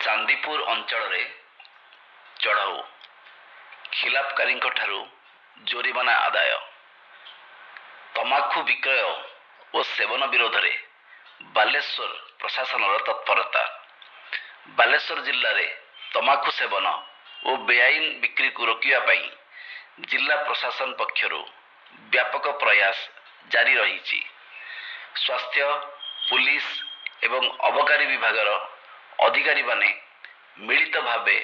ଚାନ୍ଦିପୁର ଅଞ୍ଚଳରେ ଚଢ଼ଉ, ଖିଲାପକାରୀଙ୍କଠାରୁ ଜୋରିମାନା ଆଦାୟ। ତମାଖୁ ବିକ୍ରୟ ଓ ସେବନ ବିରୋଧରେ ବାଲେଶ୍ୱର ପ୍ରଶାସନର ତତ୍ପରତା। ବାଲେଶ୍ୱର ଜିଲ୍ଲାରେ ତମାଖୁ ସେବନ ଓ ବେଆଇନ ବିକ୍ରିକୁ ରୋକିବା ପାଇଁ ଜିଲ୍ଲା ପ୍ରଶାସନ ପକ୍ଷରୁ ବ୍ୟାପକ ପ୍ରୟାସ ଜାରି ରହିଛି। ସ୍ୱାସ୍ଥ୍ୟ, ପୁଲିସ ଏବଂ ଅବକାରୀ ବିଭାଗର ଅଧିକାରୀମାନେ ମିଳିତ ଭାବେ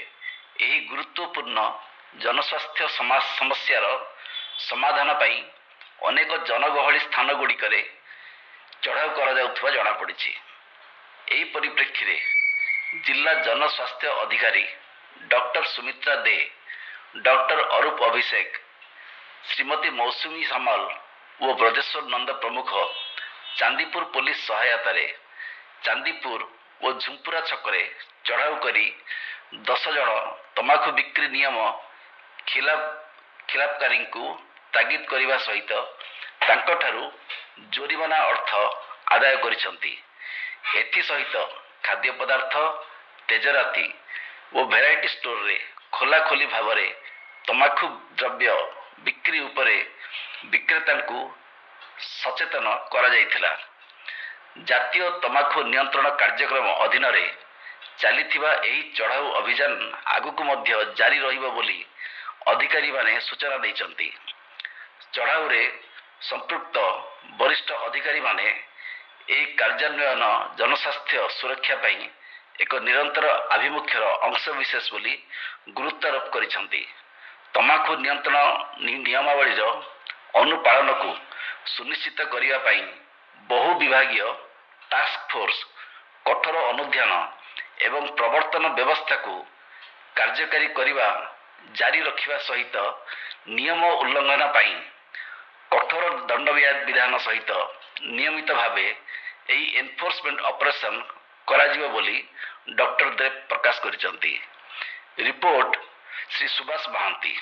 ଏହି ଗୁରୁତ୍ୱପୂର୍ଣ୍ଣ ଜନସ୍ୱାସ୍ଥ୍ୟ ସମସ୍ୟାର ସମାଧାନ ପାଇଁ ଅନେକ ଜନଗହଳି ସ୍ଥାନଗୁଡ଼ିକରେ ଚଢ଼ାଉ କରାଯାଉଥିବା ଜଣାପଡ଼ିଛି। ଏହି ପରିପ୍ରେକ୍ଷୀରେ ଜିଲ୍ଲା ଜନସ୍ୱାସ୍ଥ୍ୟ ଅଧିକାରୀ ଡକ୍ଟର ସୁମିତ୍ରା ଦେ, ଡକ୍ଟର ଅରୁପ ଅଭିଷେକ, ଶ୍ରୀମତୀ ମୌସୁମୀ ସାମଲ ଓ ବ୍ରଜେଶ୍ୱର ନନ୍ଦ ପ୍ରମୁଖ ଚାନ୍ଦିପୁର ପୋଲିସ ସହାୟତାରେ ଚାନ୍ଦିପୁର ଓ ଝୁମ୍ପୁରା ଛକରେ ଚଢ଼ାଉ କରି 10 ଜଣ ତମାଖୁ ବିକ୍ରି ନିୟମ ଖିଲାପକାରୀଙ୍କୁ ତାଗିଦ କରିବା ସହିତ ତାଙ୍କଠାରୁ ଜୋରିମାନା ଅର୍ଥ ଆଦାୟ କରିଛନ୍ତି। ଏଥିସହିତ ଖାଦ୍ୟ ପଦାର୍ଥ, ତେଜରାତି ଓ ଭେରାଇଟି ଷ୍ଟୋରରେ ଖୋଲାଖୋଲି ଭାବରେ ତମାଖୁ ଦ୍ରବ୍ୟ ବିକ୍ରି ଉପରେ ବିକ୍ରେତାଙ୍କୁ ସଚେତନ କରାଯାଇଥିଲା। ଜାତୀୟ ତମାଖୁ ନିୟନ୍ତ୍ରଣ କାର୍ଯ୍ୟକ୍ରମ ଅଧୀନରେ ଚାଲିଥିବା ଏହି ଚଢ଼ାଉ ଅଭିଯାନ ଆଗକୁ ମଧ୍ୟ ଜାରି ରହିବ ବୋଲି ଅଧିକାରୀମାନେ ସୂଚନା ଦେଇଛନ୍ତି। ଚଢ଼ାଉରେ ସମ୍ପୃକ୍ତ ବରିଷ୍ଠ ଅଧିକାରୀମାନେ ଏହି କାର୍ଯ୍ୟାନ୍ୱୟନ ଜନସ୍ୱାସ୍ଥ୍ୟ ସୁରକ୍ଷା ପାଇଁ ଏକ ନିରନ୍ତର ଆଭିମୁଖ୍ୟର ଅଂଶବିଶେଷ ବୋଲି ଗୁରୁତ୍ୱାରୋପ କରିଛନ୍ତି। ତମାଖୁ ନିୟନ୍ତ୍ରଣ ନିୟମାବଳୀର ଅନୁପାଳନକୁ ସୁନିଶ୍ଚିତ କରିବା ପାଇଁ ବହୁ ବିଭାଗୀୟ ଟାସ୍କ ଫୋର୍ସ କଠୋର ଅନୁଧ୍ୟାନ ଏବଂ ପ୍ରବର୍ତ୍ତନ ବ୍ୟବସ୍ଥାକୁ କାର୍ଯ୍ୟକାରୀ କରିବା ଜାରି ରଖିବା ସହିତ ନିୟମ ଉଲ୍ଲଂଘନ ପାଇଁ କଠୋର ଦଣ୍ଡବିଧାନ ସହିତ ନିୟମିତ ଭାବେ ଏହି ଏନଫୋର୍ସମେଣ୍ଟ ଅପରେସନ କରାଯିବ ବୋଲି ଡକ୍ଟର ଦେବ ପ୍ରକାଶ କରିଛନ୍ତି। ରିପୋର୍ଟ ଶ୍ରୀ ସୁବାସ ମହାନ୍ତି।